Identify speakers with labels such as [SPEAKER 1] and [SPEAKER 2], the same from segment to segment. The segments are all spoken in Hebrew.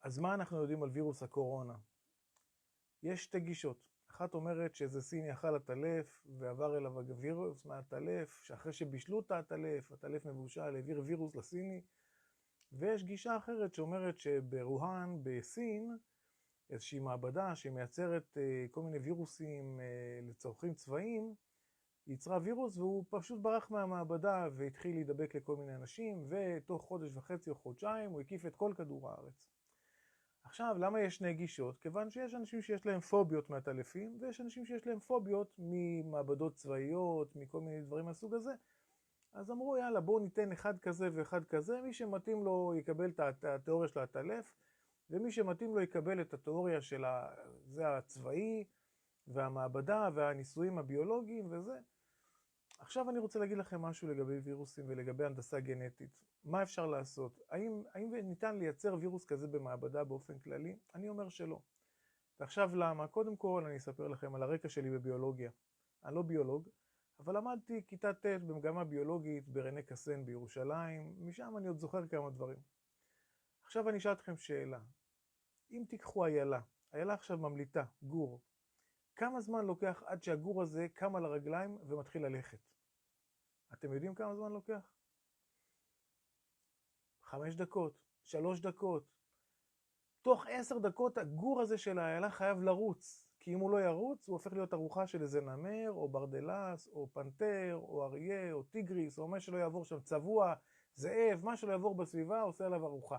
[SPEAKER 1] אז מה אנחנו יודעים על וירוס הקורונה? יש שתי גישות. אחת אומרת שאיזה סיני אכל עטלף ועבר אליו הווירוס מהעטלף, שאחרי שבישלו את העטלף, עטלף מבושל, העביר וירוס לסיני. ויש גישה אחרת שאומרת שברוהאן, בסין, איזושהי מעבדה שמייצרת כל מיני וירוסים לצורכים צבאיים, יצרה וירוס והוא פשוט ברח מהמעבדה והתחיל להידבק לכל מיני אנשים, ותוך חודש וחצי או חודשיים הוא הקיף את כל כדור הארץ. עכשיו, למה יש שני גישות? כיוון שיש אנשים שיש להם פוביות מעטלפים, ויש אנשים שיש להם פוביות ממעבדות צבאיות, מכל מיני דברים מהסוג הזה. אז אמרו, יאללה, בואו ניתן אחד כזה ואחד כזה, מי שמתאים לו יקבל את התיאוריה של העטלף, ומי שמתאים לו יקבל את התיאוריה של זה הצבאי, והמעבדה, והניסויים הביולוגיים וזה. עכשיו אני רוצה להגיד לכם משהו לגבי וירוסים ולגבי הנדסה גנטית. מה אפשר לעשות? האם ניתן לייצר וירוס כזה במעבדה באופן כללי? אני אומר שלא. ועכשיו למה? קודם כל אני אספר לכם על הרקע שלי בביולוגיה. אני לא ביולוג, אבל למדתי כיתה ט' במגמה ביולוגית ברנה קסן בירושלים, משם אני עוד זוכר כמה דברים. עכשיו אני אשאל אתכם שאלה. אם תיקחו איילה, איילה עכשיו ממליטה, גור, כמה זמן לוקח עד שהגור הזה קם על הרגליים ומתחיל ללכת? אתם יודעים כמה זמן לוקח? 5 דקות, 3 דקות. תוך 10 דקות הגור הזה של האיילה חייב לרוץ, כי אם הוא לא ירוץ, הוא הופך להיות ארוחה של איזה נמר, או ברדלס, או פנתר, או אריה, או טיגריס, או מה שלא יעבור שם, צבוע, זאב, מה שלא יעבור בסביבה, עושה עליו ארוחה.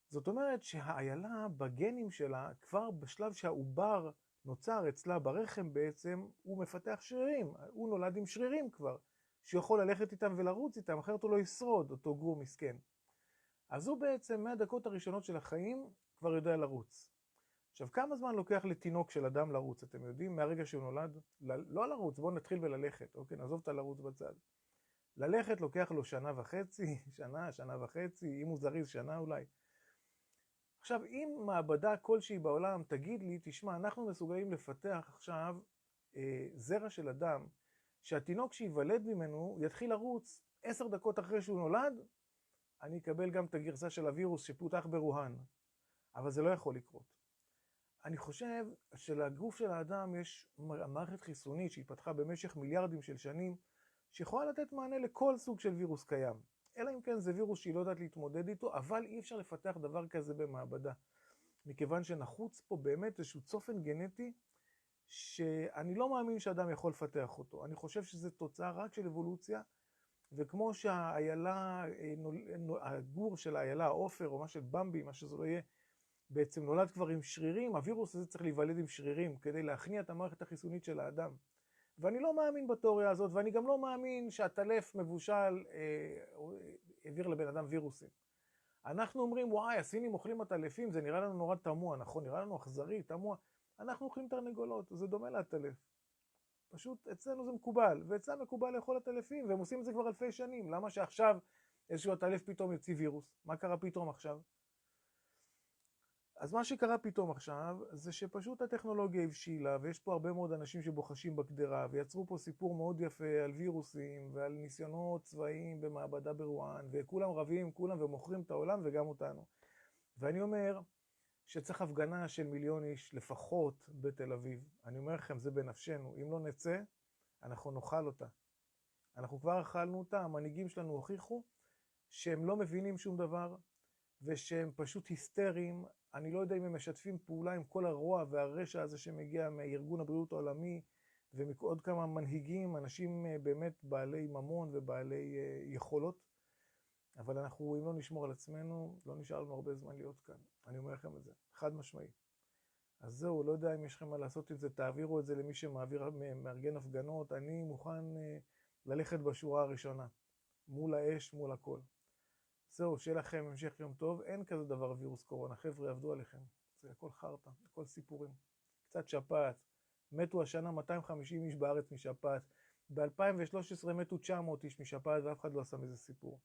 [SPEAKER 1] זאת אומרת שהאיילה בגנים שלה, כבר בשלב שהעובר נוצר אצלה ברחם בעצם, הוא מפתח שרירים, הוא נולד עם שרירים כבר, שיכול ללכת איתם ולרוץ איתם, אחרת הוא לא ישרוד, אותו גור מסכן. אז הוא בעצם מהדקות הראשונות של החיים כבר יודע לרוץ. עכשיו, כמה זמן לוקח לתינוק של אדם לרוץ? אתם יודעים, מהרגע שהוא נולד? לא לרוץ, בואו נתחיל בללכת, אוקיי? נעזוב את הלרוץ בצד. ללכת לוקח לו 1.5 שנה, 1.5 שנה, אם הוא זריז שנה אולי. עכשיו, אם מעבדה כלשהי בעולם תגיד לי, תשמע, אנחנו מסוגלים לפתח עכשיו זרע של אדם, שהתינוק שיוולד ממנו יתחיל לרוץ 10 דקות אחרי שהוא נולד, אני אקבל גם את הגרסה של הווירוס שפותח ברוהאן. אבל זה לא יכול לקרות. אני חושב שלגוף של האדם יש מערכת חיסונית שהתפתחה במשך מיליארדים של שנים, שיכולה לתת מענה לכל סוג של וירוס קיים. אלא אם כן זה וירוס שהיא לא יודעת להתמודד איתו, אבל אי אפשר לפתח דבר כזה במעבדה. מכיוון שנחוץ פה באמת איזשהו צופן גנטי, שאני לא מאמין שאדם יכול לפתח אותו. אני חושב שזה תוצאה רק של אבולוציה, וכמו שהאיילה, הגור של האיילה, העופר, או מה של במבי, מה שזה לא יהיה, בעצם נולד כבר עם שרירים, הווירוס הזה צריך להיוולד עם שרירים, כדי להכניע את המערכת החיסונית של האדם. ואני לא מאמין בתיאוריה הזאת, ואני גם לא מאמין שהטלף מבושל העביר לבן אדם וירוסים. אנחנו אומרים, וואי, הסינים אוכלים הטלפים, זה נראה לנו נורא תמוה, נכון? נראה לנו אכזרי, תמוה. אנחנו אוכלים תרנגולות, זה דומה לטלף. פשוט אצלנו זה מקובל, ואצלנו מקובל לאכול הטלפים, והם עושים את זה כבר אלפי שנים. למה שעכשיו איזשהו הטלף פתאום יוציא וירוס? מה קרה פתאום עכשיו? אז מה שקרה פתאום עכשיו, זה שפשוט הטכנולוגיה הבשילה, ויש פה הרבה מאוד אנשים שבוחשים בקדרה, ויצרו פה סיפור מאוד יפה על וירוסים, ועל ניסיונות צבאיים במעבדה ברוהאן, וכולם רבים, כולם, ומוכרים את העולם וגם אותנו. ואני אומר שצריך הפגנה של 1,000,000 איש לפחות בתל אביב. אני אומר לכם, זה בנפשנו. אם לא נצא, אנחנו נאכל אותה. אנחנו כבר אכלנו אותה, המנהיגים שלנו הוכיחו שהם לא מבינים שום דבר, ושהם פשוט היסטריים. אני לא יודע אם הם משתפים פעולה עם כל הרוע והרשע הזה שמגיע מארגון הבריאות העולמי, ומעוד כמה מנהיגים, אנשים באמת בעלי ממון ובעלי יכולות. אבל אנחנו, אם לא נשמור על עצמנו, לא נשאר לנו הרבה זמן להיות כאן. אני אומר לכם את זה, חד משמעי. אז זהו, לא יודע אם יש לכם מה לעשות עם זה, תעבירו את זה למי מארגן הפגנות. אני מוכן ללכת בשורה הראשונה, מול האש, מול הכל. זהו, שיהיה לכם המשך יום טוב. אין כזה דבר וירוס קורונה, חבר'ה, עבדו עליכם. זה הכל חרטה, הכל סיפורים. קצת שפעת. מתו השנה 250 איש בארץ משפעת. ב-2013 מתו 900 איש משפעת, ואף אחד לא עשה מזה סיפור.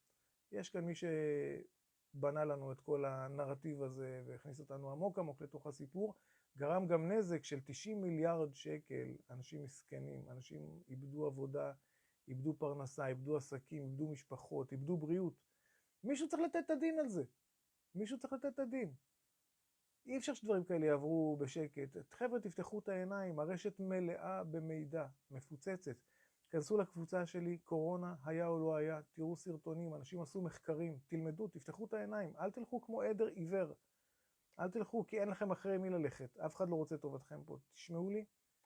[SPEAKER 1] יש כאן מי שבנה לנו את כל הנרטיב הזה, והכניס אותנו עמוק עמוק לתוך הסיפור, גרם גם נזק של 90 מיליארד שקל. אנשים מסכנים, אנשים איבדו עבודה, איבדו פרנסה, איבדו עסקים, איבדו משפחות, איבדו בריאות. מישהו צריך לתת את הדין על זה. מישהו צריך לתת את הדין. אי אפשר שדברים כאלה יעברו בשקט. חבר'ה, תפתחו את העיניים, הרשת מלאה במידע, מפוצצת. כנסו לקבוצה שלי, קורונה, היה או לא היה, תראו סרטונים, אנשים עשו מחקרים, תלמדו, תפתחו את העיניים, אל תלכו כמו עדר עיוור. אל תלכו, כי אין לכם אחרי מי ללכת. אף אחד לא רוצה טובתכם פה. תשמעו לי,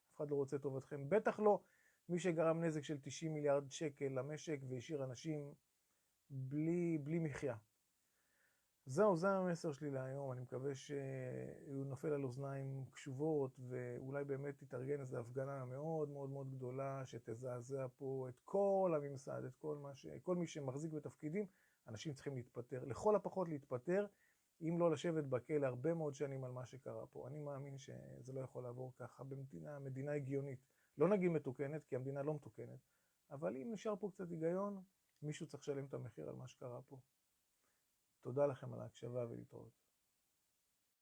[SPEAKER 1] אף אחד לא רוצה טובתכם. בטח לא מי שגרם נזק של 90 מיליארד שקל למשק והשאיר אנשים בלי מחיה. זהו, זה המסר שלי להיום. אני מקווה שהוא נופל על אוזניים קשובות, ואולי באמת תתארגן איזו הפגנה מאוד מאוד מאוד גדולה, שתזעזע פה את כל הממסד, את כל מי שמחזיק בתפקידים. אנשים צריכים להתפטר, לכל הפחות להתפטר, אם לא לשבת בכלא הרבה מאוד שנים על מה שקרה פה. אני מאמין שזה לא יכול לעבור ככה במדינה הגיונית. לא נגיד מתוקנת, כי המדינה לא מתוקנת, אבל אם נשאר פה קצת היגיון, מישהו צריך לשלם את המחיר על מה שקרה פה. תודה לכם על ההקשבה ולהתראות.